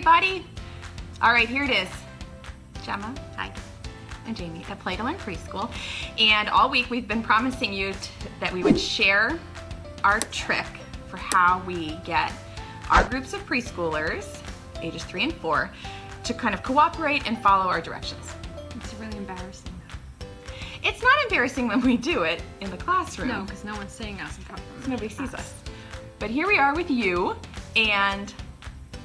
everybody. All right, here it is. Gemma, hi, and Jamie at Play to Learn Preschool. And all week we've been promising you that we would share our trick for how we get our groups of preschoolers, ages 3 and 4, to kind of cooperate and follow our directions. It's really embarrassing. It's not embarrassing when we do it in the classroom. No, because no one's seeing us in front of So nobody sees us. But here we are with you, and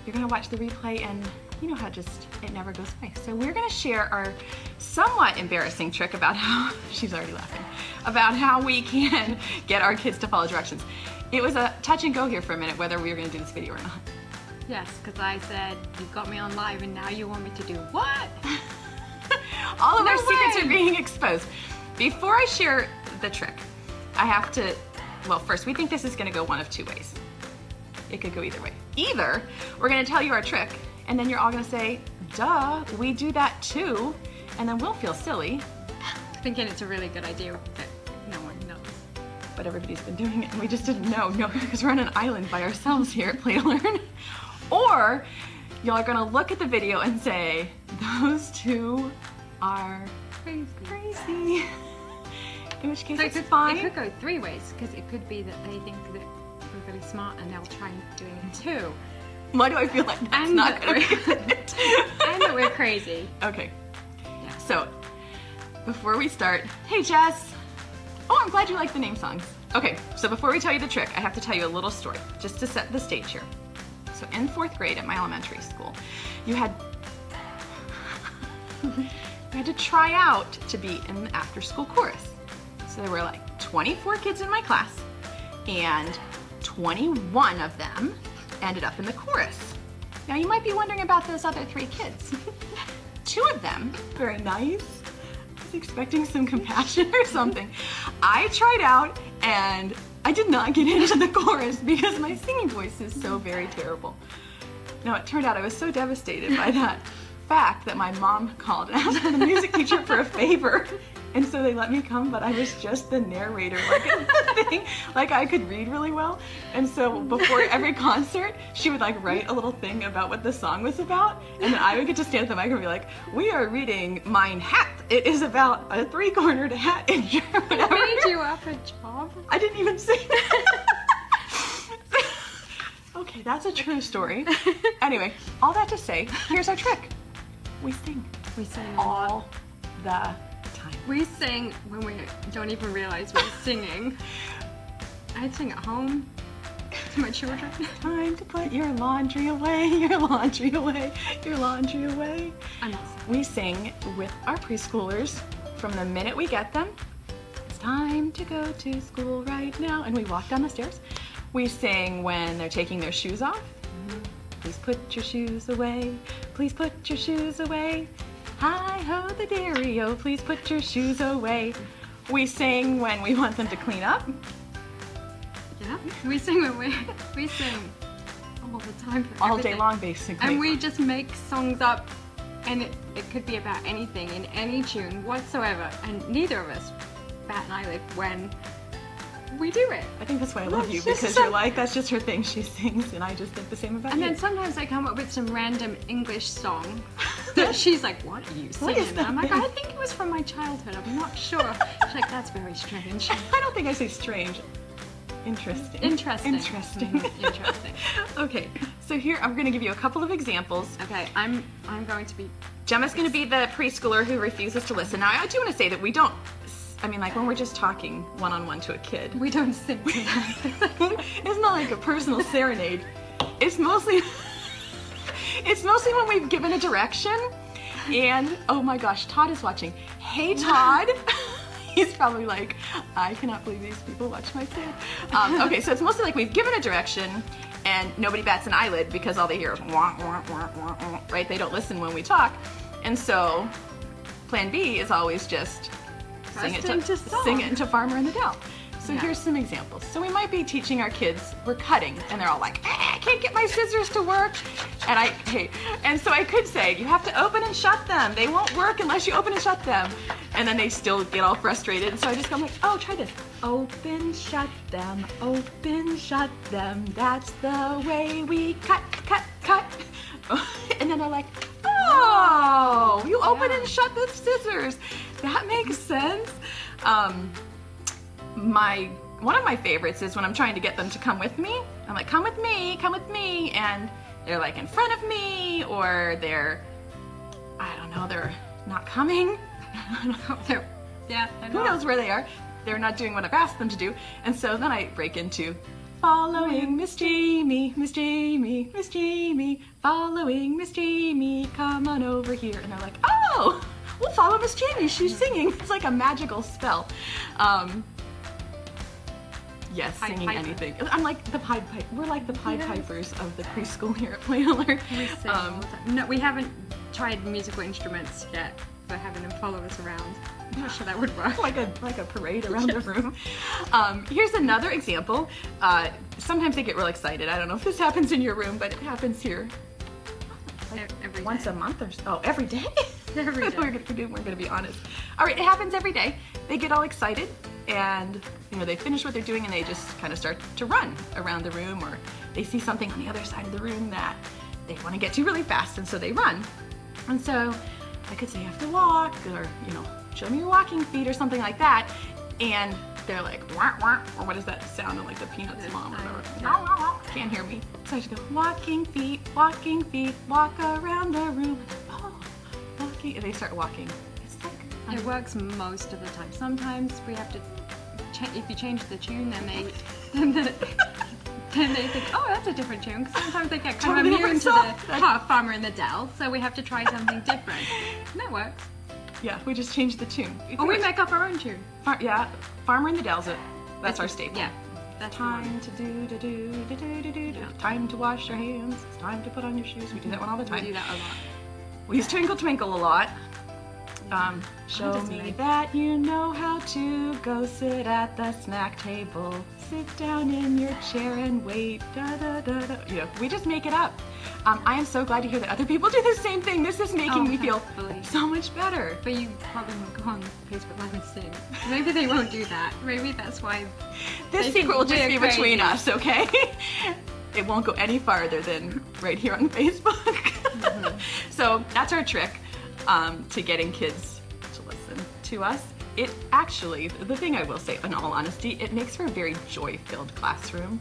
you're gonna watch the replay, and you know how just it never goes away. So we're gonna share our somewhat embarrassing trick about how, she's already laughing, about how we can get our kids to follow directions. It was a touch and go here for a minute whether we were gonna do this video or not. Yes, because I said, you got me on live and now you want me to do what? All of our secrets are being exposed. Before I share the trick, I have to, well, first, we think this is gonna go one of two ways. It could go either way. Either we're gonna tell you our trick, and then you're all gonna say, duh, we do that too, and then we'll feel silly. Thinking it's a really good idea that no one knows. But everybody's been doing it, and we just didn't know. No, because we're on an island by ourselves here at Play to Learn. Or y'all are gonna look at the video and say, those two are crazy. In which case, it's fine. It could go three ways, because it could be that they think that we're really smart and they'll try doing it too. Why do I feel like that's not gonna be it? And that we're crazy. Okay. Yeah. So, before we start, hey Jess! Oh, I'm glad you like the name songs. Okay, so before we tell you the trick, I have to tell you a little story, just to set the stage here. So in 4th grade at my elementary school, you had to try out to be in the after-school chorus. So there were like 24 kids in my class, and 21 of them ended up in the chorus. Now you might be wondering about those other 3 kids. 2 of them, very nice, I was expecting some compassion or something. I tried out and I did not get into the chorus because my singing voice is so very terrible. Now it turned out I was so devastated by that fact that my mom called and asked the music teacher for a favor. And so they let me come, but I was just the narrator, like in the thing, like I could read really well. And so before every concert, she would like write a little thing about what the song was about, and then I would get to stand at the mic and be like, "We are reading Mein Hat. It is about a 3-cornered hat in German." Made you up a job? I didn't even say that. Okay, that's a true story. Anyway, all that to say, here's our trick. We sing. We sing all the time. We sing when we don't even realize we're singing. I sing at home to my children. Time to put your laundry away, your laundry away, your laundry away. I'm not We sing with our preschoolers from the minute we get them. It's time to go to school right now. And we walk down the stairs. We sing when they're taking their shoes off. Please put your shoes away. Please put your shoes away. Hi-ho the dairy-o, please put your shoes away. We sing when we want them to clean up. Yeah, we sing when we sing all the time for All everything. day long, basically. And we just make songs up, and it could be about anything in any tune whatsoever, and neither of us bat an eyelid when we do it. I think that's why I love you, That's just because you're like, that's just her thing, she sings, and I just think the same about And you. then sometimes I come up with some random English song that she's like, what are you singing? is And that I'm like, thing? I think it was from my childhood, I'm not sure. She's like, that's very strange. I don't think I say strange. Interesting. Interesting. Interesting. Interesting. Okay, so here I'm going to give you a couple of examples. Okay, I'm going to be... Gemma's going to be the preschooler who refuses to listen. Now, I do want to say that we don't, I mean, like when we're just talking one-on-one to a kid, We don't sing to them. it's not like a personal serenade. It's mostly when we've given a direction, and oh my gosh, Todd is watching. Hey Todd. He's probably like, I cannot believe these people watch my kid. Okay, so it's mostly like we've given a direction and nobody bats an eyelid because all they hear is wah, wah, wah, wah, wah, right? They don't listen when we talk. And so plan B is always just sing it into Farmer in the Dell. So Yeah. here's some examples. So we might be teaching our kids, we're cutting, and they're all like, I can't get my scissors to work. And so I could say, you have to open and shut them. They won't work unless you open and shut them. And then they still get all frustrated. And so I just go like, oh, try this. Open, shut them, open, shut them. That's the way we cut, cut, cut. And then they're like, oh, you open Yeah. and shut the scissors. That makes sense. One of my favorites is when I'm trying to get them to come with me. I'm like, come with me, and they're like in front of me, or they're not coming. Yeah, Who knows where they are? They're not doing what I've asked them to do. And so then I break into following Miss Jamie, Miss Jamie, Miss Jamie, following Miss Jamie, come on over here. And they're like, oh, we'll follow Miss Jamie, she's singing. It's like a magical spell. Yes, Pied singing Piper. anything. I'm like the Pied Piper. We're like the Pied Pipers of the preschool here at Play Alert. We sing all the time. No, we haven't tried musical instruments yet for having them follow us around. I'm not sure that would work. like a parade around the room. Here's another example. Sometimes they get real excited. I don't know if this happens in your room, but it happens here Every once day. a month or so. Oh, every day? Every day. we're gonna be honest. All right, it happens every day. They get all excited, and they finish what they're doing, and they just kind of start to run around the room, or they see something on the other side of the room that they want to get to really fast, and so they run. And so I could say you have to walk, or show me your walking feet, or something like that, and they're like, wah, wah, or what is that sound like the Peanuts mom or whatever? Wah, wah, wah. Can't hear me. So I just go, walking feet, walk around the room. Oh, walking, and they start walking. It's like, It works most of the time. Sometimes we have to, if you change the tune, then they think, oh, that's a different tune. 'Cause sometimes they get kind Totally of immune different to the song. Farmer in the Dell, so we have to try something different. And that works. yeah, we just changed the tune. Or we make up our own tune. Farmer in the Dell's it. That's our staple. Yeah, that's the one. Time to do. Yeah. Time to wash your hands. It's time to put on your shoes. We do that one all the time. We do that a lot. We use Twinkle Twinkle a lot. Show does me make- that you know how to go sit at the snack table. Sit down in your chair and wait. Da, da, da, da. We just make it up. I am so glad to hear that other people do the same thing. This is making me feel thankfully. so much better. But you probably won't go on Facebook Live and sing. Maybe they won't do that. Maybe that's why. This they secret will think just be we're between crazy. us, okay? It won't go any farther than right here on Facebook. So that's our trick to getting kids to listen to us. It actually, the thing I will say, in all honesty, it makes for a very joy-filled classroom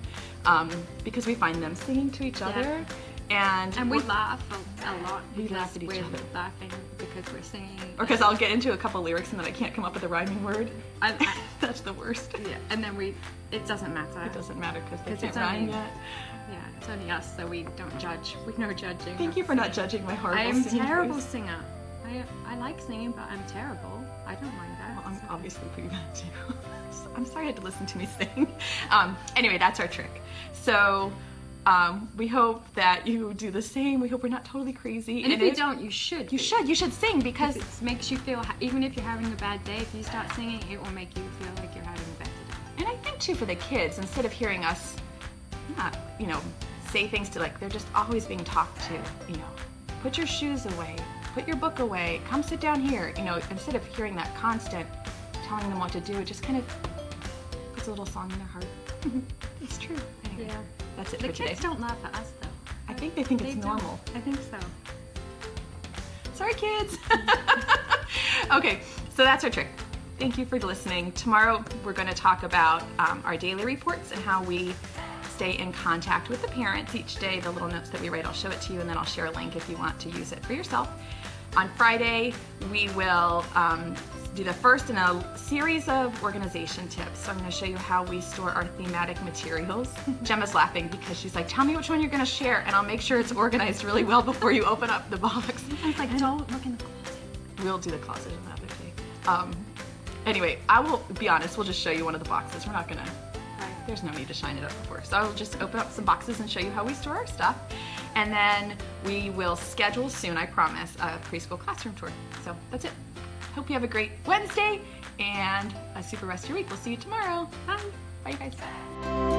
because we find them singing to each other, and we laugh a lot. We because laugh at each we're other. laughing because we're singing. or because I'll get into a couple lyrics and then I can't come up with a rhyming word. I, That's the worst. yeah, and then it doesn't matter. It doesn't matter because they 'Cause can't it's rhyme only- yet. Yeah, it's only us, so we don't judge. We know judging. Thank you for not judging my horrible I am singing terrible voice. singer. I like singing, but I'm terrible. I don't mind that. Well, I'm so. obviously pretty bad too. So I'm sorry you had to listen to me sing. Anyway, that's our trick. So we hope that you do the same. We hope we're not totally crazy. And if you don't, you should. you should sing because It makes you feel, even if you're having a bad day, if you start singing, it will make you feel like you're having a better day. and I think too for the kids, instead of hearing us not, say things to they're just always being talked to, put your shoes away, put your book away, come sit down here, instead of hearing that constant telling them what to do, it just kind of puts a little song in their heart. It's true. Anyway, Yeah. that's it The for today. kids don't laugh at us though. I think they think They it's don't. normal. I think so. Sorry, kids. Okay, so that's our trick. Thank you for listening. Tomorrow we're going to talk about our daily reports and how we stay in contact with the parents each day. The little notes that we write, I'll show it to you, and then I'll share a link if you want to use it for yourself. On Friday, we will do the first in a series of organization tips. So I'm going to show you how we store our thematic materials. Gemma's laughing because she's like, tell me which one you're going to share, and I'll make sure it's organized really well before you open up the box. It's like, don't look in the closet. We'll do the closet another day. Anyway, I will be honest, we'll just show you one of the boxes. We're not going to, there's no need to shine it up before. So I'll just open up some boxes and show you how we store our stuff. And then we will schedule soon, I promise, a preschool classroom tour. So that's it. Hope you have a great Wednesday and a super rest of your week. We'll see you tomorrow. Bye. Bye, guys.